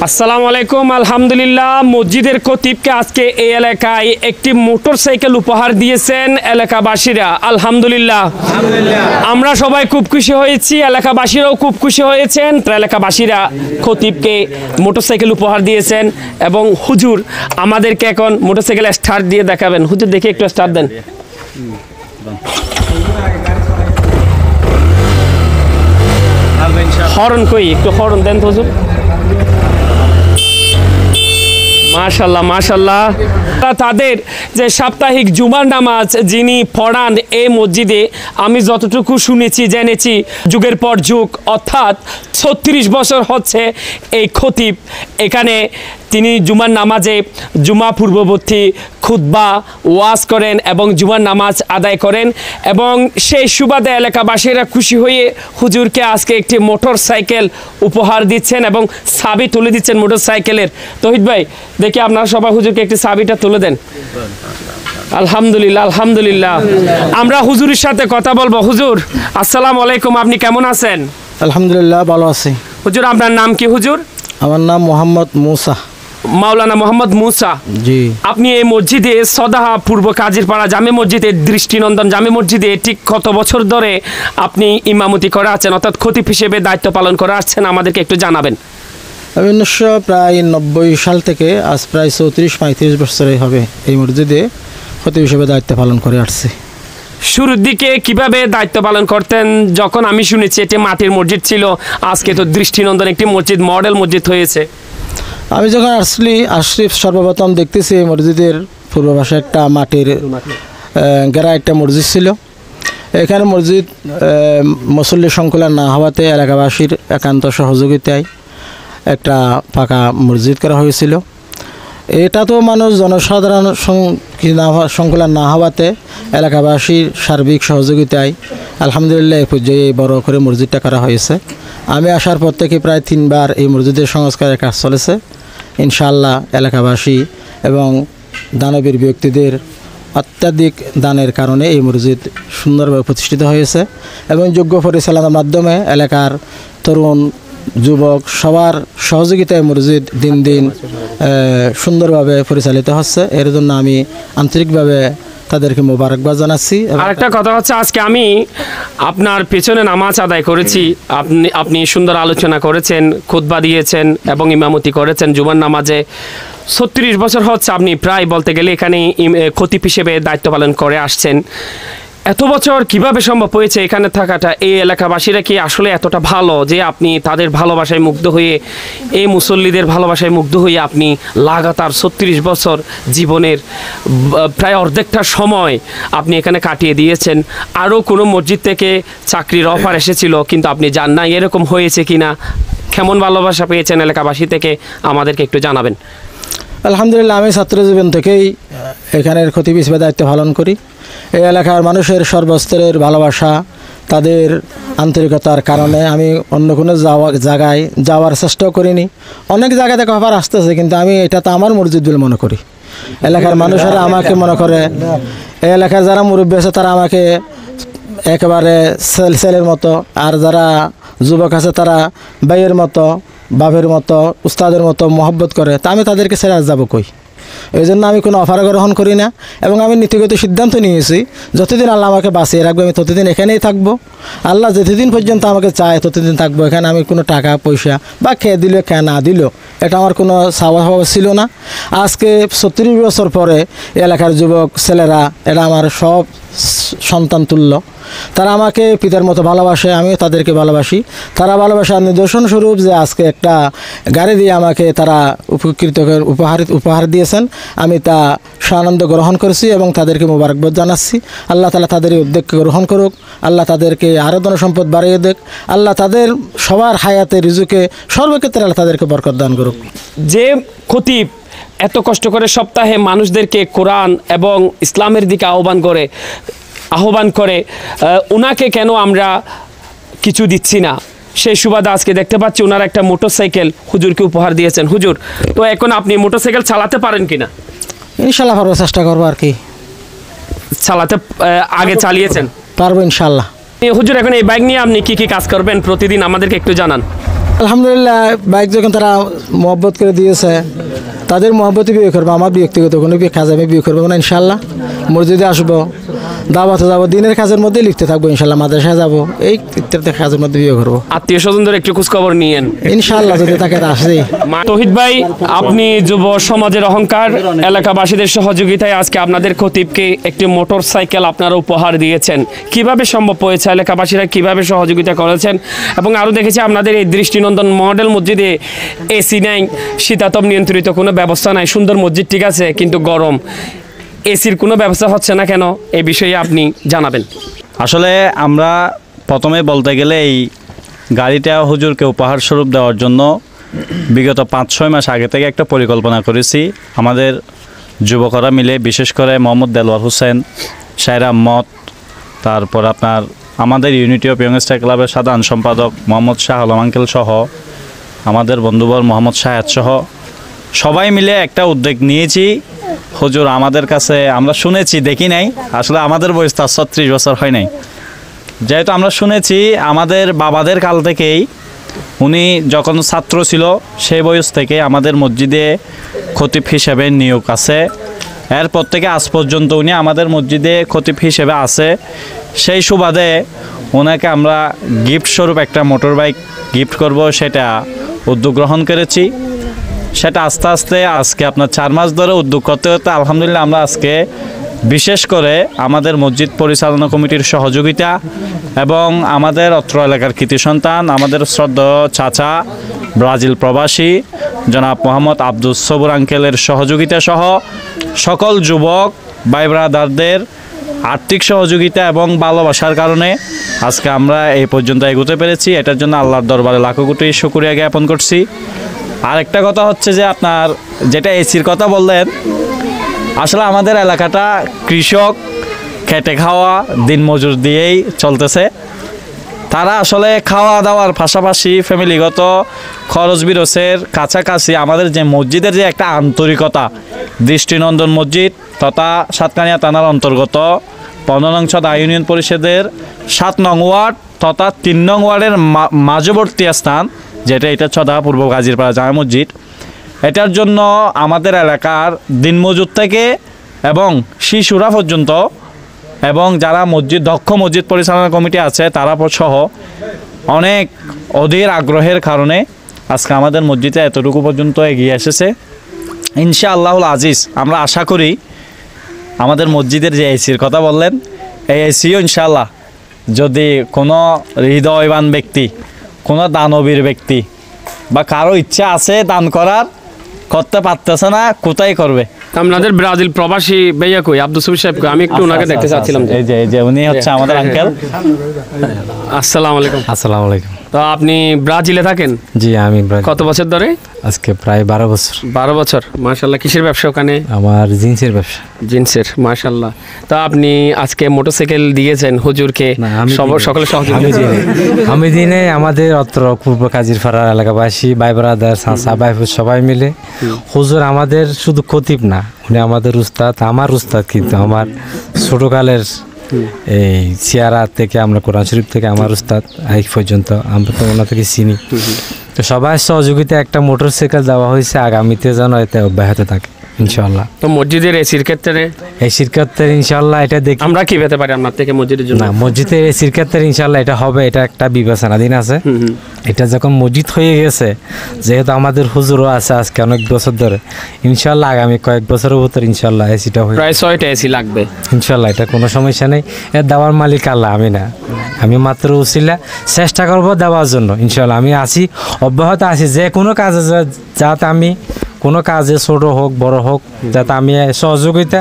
আসসালামু আলাইকুম। আলহামদুলিল্লাহ, মসজিদের খতিবকে আজকে এই এলাকায় একটি মোটরসাইকেল উপহার দিয়েছেন এলাকাবাসীরা। আলহামদুলিল্লাহ, আমরা সবাই খুব খুশি হয়েছি, এলাকাবাসীরাও খুব খুশি হয়েছেন। এলাকাবাসীরা খতিবকে মোটরসাইকেল উপহার দিয়েছেন এবং হুজুর আমাদেরকে এখন মোটরসাইকেল স্টার্ট দিয়ে দেখাবেন। হুজুর দেখে একটু স্টার্ট দেন। হরন কই, একটু হরন দেন তো হুজুর। মাশাল্লাহ মাশাল্লাহ। তাদের যে সাপ্তাহিক জুমার নামাজ যিনি পড়ান এই মসজিদে, আমি যতটুকু শুনেছি জেনেছি, যুগের পর যুগ অর্থাৎ 36 বছর হচ্ছে এই খতিব এখানে তিনি জুমার নামাজে জুমা পূর্ববর্তী খুতবা ওয়াজ করেন এবং জুমার নামাজ আদায় করেন এবং সেই সুবাদে এলাকাবাসীরা খুশি হয়ে হুজুরকে আজকে একটি মোটর সাইকেল উপহার দিচ্ছেন এবং চাবি তুলে দিচ্ছেন মোটর সাইকেলের। তৌহিদ ভাই, দেখি আপনারা সবাই হুজুরকে একটি চাবিটা তুলে দেন। আলহামদুলিল্লাহ আলহামদুলিল্লাহ। আমরা হুজুরের সাথে কথা বলবো। হুজুর আসসালামু আলাইকুম, আপনি কেমন আছেন? আলহামদুলিল্লাহ, ভালো আছি। হুজুর আপনার নাম কি? হুজুর আমার নাম মোহাম্মদ মুসা। মাওলানা মোহাম্মদ মুসা। জি। আপনি এই মসজিদে সদাহা পূর্ব কাজীরপাড়া জামে মসজিদে, দৃষ্টিনন্দন জামে মসজিদে ঠিক কত বছর ধরে আপনি ইমামতি করে আছেন, অর্থাৎ খতিব হিসেবে দায়িত্ব পালন করে আসছেন, আমাদেরকে একটু জানাবেন। আমি 1990 সাল থেকে আজ প্রায় 34-35 বছরে হবে এই মসজিদে খতিব হিসেবে দায়িত্ব পালন করে আসছি। শুরুর দিকে কিভাবে দায়িত্ব পালন করতেন? যখন আমি শুনেছি এটি মাটির মসজিদ ছিল, আজকে তো দৃষ্টিনন্দন একটি মসজিদ, মডেল মসজিদ হয়েছে। আমি যখন আসছি সর্বপ্রথম দেখতেছি এই মসজিদের পূর্ব পাশে একটা মাটির গেরা একটা মসজিদ ছিল। এখানে মসজিদ মুসল্লি সংকুলা না হওয়াতে এলাকাবাসীর একান্ত সহযোগিতায় একটা পাকা মসজিদ করা হয়েছিল। এটা তো মানুষ জনসাধারণ সংকুলা না হওয়াতে এলাকাবাসীর সার্বিক সহযোগিতায় আলহামদুলিল্লাহ এই পর্যায়ে বড় করে মসজিদটা করা হয়েছে। আমি আসার পর থেকে প্রায় 3 বার এই মসজিদের সংস্কারের কাজ চলেছে। ইনশাআল্লাহ এলাকাবাসী এবং দানবীর ব্যক্তিদের অত্যাধিক দানের কারণে এই মসজিদ সুন্দরভাবে প্রতিষ্ঠিত হয়েছে এবং যোগ্য পরিচালনার মাধ্যমে এলাকার তরুণ যুবক সবার সহযোগিতায় মসজিদ দিন দিন সুন্দরভাবে পরিচালিত হচ্ছে। এর জন্য আমি আন্তরিকভাবে তাদেরকে মোবারকবাদ জানাচ্ছি। আরেকটা কথা হচ্ছে, আজকে আমি আপনার পেছনে নামাজ আদায় করেছি, আপনি সুন্দর আলোচনা করেছেন, খুতবা দিয়েছেন এবং ইমামতি করেছেন জুমার নামাজে। 36 বছর হচ্ছে আপনি প্রায় বলতে গেলে এখানে খতিব হিসেবে দায়িত্ব পালন করে আসছেন। এত বছর কিভাবে সম্ভব হয়েছে এখানে থাকাটা? এই এলাকাবাসীরা কি আসলে এতটা ভালো যে আপনি তাদের ভালোবাসায় মুগ্ধ হয়ে, এই মুসল্লিদের ভালোবাসায় মুগ্ধ হয়ে আপনি লাগাতার 36 বছর জীবনের প্রায় অর্ধেকটা সময় আপনি এখানে কাটিয়ে দিয়েছেন? আরও কোনো মসজিদ থেকে চাকরির অফার এসেছিল কিন্তু আপনি যান না, এরকম হয়েছে কি না? কেমন ভালোবাসা পেয়েছেন এলাকাবাসী থেকে, আমাদেরকে একটু জানাবেন। আলহামদুলিল্লাহ, আমি ছাত্র জীবন থেকেই এখানের খতিব হিসেবে দায়িত্ব পালন করি। এই এলাকার মানুষের সর্বস্তরের ভালোবাসা, তাদের আন্তরিকতার কারণে আমি অন্য কোনো জায়গায় যাওয়ার চেষ্টাও করিনি। অনেক জায়গা থেকে অফার আসতেছে কিন্তু আমি এটা তো আমার মসজিদ বলে মনে করি। এলাকার মানুষেরা আমাকে মনে করে, এই এলাকার যারা মুরব্বী আছে তারা আমাকে একেবারে ছেলের মতো, আর যারা যুবক আছে তারা ভাইয়ের মতো, বাপের মতো, উস্তাদের মতো মহব্বত করে। তা আমি তাদেরকে ছেড়ে যাবো কই? এই জন্য আমি কোনো অফার গ্রহণ করি না এবং আমি নীতিগত সিদ্ধান্ত নিয়েছি, যতদিন আল্লাহ আমাকে বাঁচিয়ে রাখবে আমি ততদিন এখানেই থাকবো। আল্লাহ যতদিন পর্যন্ত আমাকে চায় ততদিন থাকবো এখানে। আমি কোনো টাকা পয়সা বা খেয়ে দিল খেয়ে না দিল এটা আমার কোনো চাওয়া ছিল না। আজকে 36 বছর পরে এলাকার যুবক ছেলেরা এরা আমার সব সন্তান তুল্য। তারা আমাকে পিতার মতো ভালোবাসে, আমিও তাদেরকে ভালোবাসি। তারা ভালোবাসার নিদর্শন স্বরূপ যে আজকে একটা গাড়ি দিয়ে আমাকে তারা উপহার দিয়েছেন, আমি তা সানন্দ গ্রহণ করেছি এবং তাদেরকে মোবারকবাদ জানাচ্ছি। আল্লাহ তাআলা তাদের এই উদ্যোগকে গ্রহণ করুক, আল্লাহ তাদেরকে আরও ধনসম্পদ বাড়িয়ে দেখ, আল্লাহ তাদের সবার হায়াতে রিজুকে সর্বক্ষেত্রে আল্লাহ তাদেরকে বরকত দান করুক। যে খতিব এত কষ্ট করে সপ্তাহে মানুষদেরকে কোরআন এবং ইসলামের দিকে আহ্বান করে ওনাকে কেন আমরা কিছু দিচ্ছি না? সেই সুবাদে আজকে দেখতে পাচ্ছি ওনারা একটা মোটরসাইকেল হুজুরকে উপহার দিয়েছেন। হুজুর, তো এখন আপনি মোটরসাইকেল চালাতে পারেন কিনা? ইনশাল্লাহ পারবো, চেষ্টা করবো আর কি। চালাতে আগে চালিয়েছেন? পারবো ইনশাল্লাহ। হুজুর, এখন এই বাইক নিয়ে আপনি কি কি কাজ করবেন প্রতিদিন আমাদেরকে একটু জানান। আলহামদুলিল্লাহ বাইক যখন তারা মহব্বত করে দিয়েছে তাদের মহব্বতে বিয়ে করবো, আমার ব্যক্তিগত কোনো কাজে আমি বিয়ে করবো না ইনশাল্লাহ। মসজিদে আসবো, দাওয়াতে যাবো, দিনের কাজের মধ্যে লিখতে থাকবো ইনশাল্লাহ, মাদ্রাসায় যাবো, এই ইত্যাদি কাজের মধ্যে বিয়ে করবো আত্মীয় স্বজনদের একটু খোঁজ খবর নিয়েন ইনশাল্লাহ, যদি তাকে আসেই। তৌহিদ ভাই, আপনি যুব সমাজের অহংকার, এলাকাবাসীদের সহযোগিতায় আজকে আপনাদের খতিবকে একটি মোটর সাইকেল আপনারা উপহার দিয়েছেন। কিভাবে সম্ভব হয়েছে, এলাকাবাসীরা কিভাবে সহযোগিতা করেছেন? এবং আরও দেখেছি আপনাদের এই দৃষ্টিনন্দন মডেল মসজিদে এসি নাই, শীতাতপ নিয়ন্ত্রিত কোনো ব্যবস্থা নাই। সুন্দর মসজিদ ঠিক আছে, কিন্তু গরম, এসির কোনো ব্যবস্থা হচ্ছে না কেন? এই বিষয়ে আপনি জানাবেন। আসলে আমরা প্রথমে বলতে গেলে এই গাড়িটা হুজুরকে উপহার স্বরূপ দেওয়ার জন্য বিগত 5-6 মাস আগে থেকে একটা পরিকল্পনা করেছি। আমাদের যুবকরা মিলে, বিশেষ করে মোহাম্মদ দেলোয়ার হোসেন, শায়রা আহমদ, তারপর আপনার আমাদের ইউনিটি অফ ইয়ংস্টার ক্লাবের সাধারণ সম্পাদক মোহাম্মদ শাহ আলম আঙ্কেল সহ, আমাদের বন্ধুবর মোহাম্মদ শাহেদ সহ সবাই মিলে একটা উদ্যোগ নিয়েছি। হুজুর আমাদের কাছে, আমরা শুনেছি, দেখি নাই, আসলে আমাদের বয়স তার 36 বছর হয় নাই, যেহেতু আমরা শুনেছি আমাদের বাবাদের কাল থেকেই উনি যখন ছাত্র ছিল সেই বয়স থেকে আমাদের মসজিদে খতিব হিসেবে নিয়োগ আছে। এরপর থেকে আজ পর্যন্ত উনি আমাদের মসজিদে খতিব হিসেবে আছে। সেই সুবাদে ওনাকে আমরা গিফট স্বরূপ একটা মোটর বাইক গিফট করব, সেটা উদ্যোগ গ্রহণ করেছি। সেটা আস্তে আস্তে আজকে আপনার 4 মাস ধরে উদ্যোগ করতে করতে আলহামদুলিল্লাহ আমরা আজকে বিশেষ করে আমাদের মসজিদ পরিচালনা কমিটির সহযোগিতা এবং আমাদের অত্র এলাকার কৃতি সন্তান, আমাদের শ্রদ্ধেয় চাচা ব্রাজিল প্রবাসী জনাব মোহাম্মদ আব্দুল সবুর আঙ্কেলের সহযোগিতা সহ সকল যুবক ভাই ব্রাদারদের আর্থিক সহযোগিতা এবং ভালোবাসার কারণে আজকে আমরা এই পর্যন্ত এগোতে পেরেছি। এটার জন্য আল্লাহর দরবারে লাখো কোটি শুকরিয়া জ্ঞাপন করছি। আরেকটা কথা হচ্ছে যে আপনার যেটা এসির কথা বললেন, আসলে আমাদের এলাকাটা কৃষক, খেটে খাওয়া দিনমজুর দিয়েই চলতেছে। তারা আসলে খাওয়া দাওয়ার পাশাপাশি ফ্যামিলিগত খরচ বিরসের কাছাকাছি আমাদের যে মসজিদের যে একটা আন্তরিকতা, দৃষ্টিনন্দন মসজিদ তথা সাতকানিয়া থানার অন্তর্গত 15 নং ছদা ইউনিয়ন পরিষদের 7 নং ওয়ার্ড তথা 3 নং ওয়ার্ডের মাঝবর্তী স্থান, যেটা এটা ছদা পূর্ব গাজীরপাড়া জামে মসজিদ। এটার জন্য আমাদের এলাকার দিনমজুর থেকে এবং শিশুরা পর্যন্ত এবং যারা মসজিদ দক্ষ মসজিদ পরিচালনা কমিটি আছে তারা সহ অনেক অধীর আগ্রহের কারণে আজকে আমাদের মসজিদে এতটুকু পর্যন্ত এগিয়ে এসেছে। ইনশাআল্লাহুল আজিজ আমরা আশা করি আমাদের মসজিদের যে এসির কথা বললেন, এই এসিও ইনশাআল্লাহ যদি কোনো হৃদয়বান ব্যক্তি, কোনো দানবীর ব্যক্তি বা কারো ইচ্ছা আছে দান করার, করতে পারতেছে না, কোথায় করবে? আপনাদের ব্রাজিল প্রবাসী ভাইয়া কই, আব্দুল সবির সাহেব কই? আমি একটু ওনাকে দেখতে চাচ্ছিলাম। এই যে উনি হচ্ছে আমাদের আঙ্কেল। আসসালামু আলাইকুম। আসসালামু আলাইকুম। তো আপনি ব্রাজিলে থাকেন? জি, আমি কত বছর ধরে? আজকে প্রায় 12 বছর। 12 বছর, মাশাআল্লাহ। কিসের ব্যবসা ওখানে? আমার জিন্সের ব্যবসা। জিন্সের, মাশাআল্লাহ। তো আপনি আজকে মোটরসাইকেল দিয়েছেন হুজুরকে, সকলে সহযোগিতা। আমি দিনে আমাদের অত্র পূর্ব কাজীরপাড়ার এলাকাবাসী ভাই ব্রাদার চাচা ভাইফু সবাই মিলে হুজুর আমাদের শুধু খতিব না, উনি আমাদের উস্তাদ, আমার উস্তাদ, কিন্তু আমার ছোটকালের এই সিয়ারা থেকে আমরা কোরআন শরীফ থেকে আমার উস্তাদ আজ পর্যন্ত আমরা তো ওনা থেকে চিনি। তো সবাই সহযোগিতা একটা মোটরসাইকেল দেওয়া হয়েছে, আগামীতে যেন এতে অব্যাহত থাকে ইনশাআল্লাহ। তো মসজিদের এসির ক্ষেত্রে, এসির ক্ষেত্রে ইনশাআল্লাহ এটা দেখি আমরা কি পেতে পারি আপনার থেকে মসজিদের জন্য? না, মসজিদের এসির ক্ষেত্রে ইনশাআল্লাহ এটা হবে, এটা একটা বিবেচনাধীন আছে। এটা যখন মসজিদ হয়ে গেছে, যেহেতু আমাদের হুজুরও আছে আজকে অনেক বছর ধরে, ইনশাআল্লাহ আগামী কয়েক বছরের ভিতরে ইনশাআল্লাহ এসিটা হবে। প্রায় 6টা এসি লাগবে ইনশাআল্লাহ, এটা কোনো সমস্যা নেই। এর দেওয়ার মালিক আল্লাহ, আমি না। আমি মাত্র উসিলা চেষ্টা করবো দেওয়ার জন্য। ইনশাআল্লাহ আমি আছি, অব্যাহত আছি, যে কোনো কাজে যাতে আমি কোনো কাজে ছোট হোক বড় হোক যাতে আমি সহযোগিতা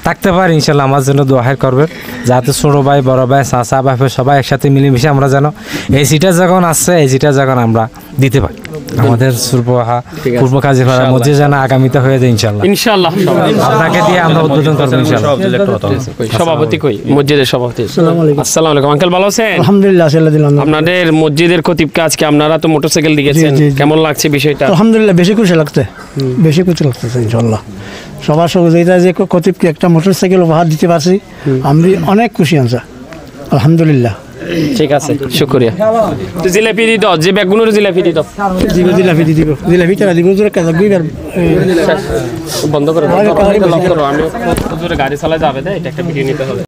থাকতে পারি। ইনশাআল্লাহ আমার জন্য দোয়া করবেন, যাতে ছোটো ভাই বড় ভাই চাচা ভাই সবাই একসাথে মিলেমিশে আমরা যেন এসিটা যখন আসছে এসিটা যখন আমরা দিতে পারি আমাদের পূর্ব কাজীরপাড়ার মধ্যে যেন আগামীতে হয়ে যায় ইনশাআল্লাহ। ইনশাআল্লাহ আপনাকে দিয়ে আমরা উদ্বোধন করবো ইনশাআল্লাহ। সভাপতি কই? মসজিদের সভাপতি। আসসালামু আলাইকুম আঙ্কেল, ভালো আছেন? আলহামদুলিল্লাহ। আপনাদের মসজিদের খতিবকে আজকে আপনারা তো মোটরসাইকেল দিয়েছেন, কেমন লাগছে বিষয়টা? আলহামদুলিল্লাহ, বেশি খুশি লাগছে, বেশি খুশি লাগতেছে ইনশাআল্লাহ। সবার সহযোগিতা যে খতিবকে একটা মোটরসাইকেল উপহার দিতে পারছি, আমি অনেক খুশি আছি আলহামদুলিল্লাহ। ঠিক আছে, শুক্রিয়া। তো জিলাপি দি দাও, যে ব্যাগগুলোর জিলাপি দি দাও। জিলাপি দিব জিলাপি তারা দিব জোরে কাজ দুইবার বন্ধ করো, লক করো, আমি হুজুরে গাড়ি চালায় যাবে, এটা একটা ভিডিও নিতে হবে।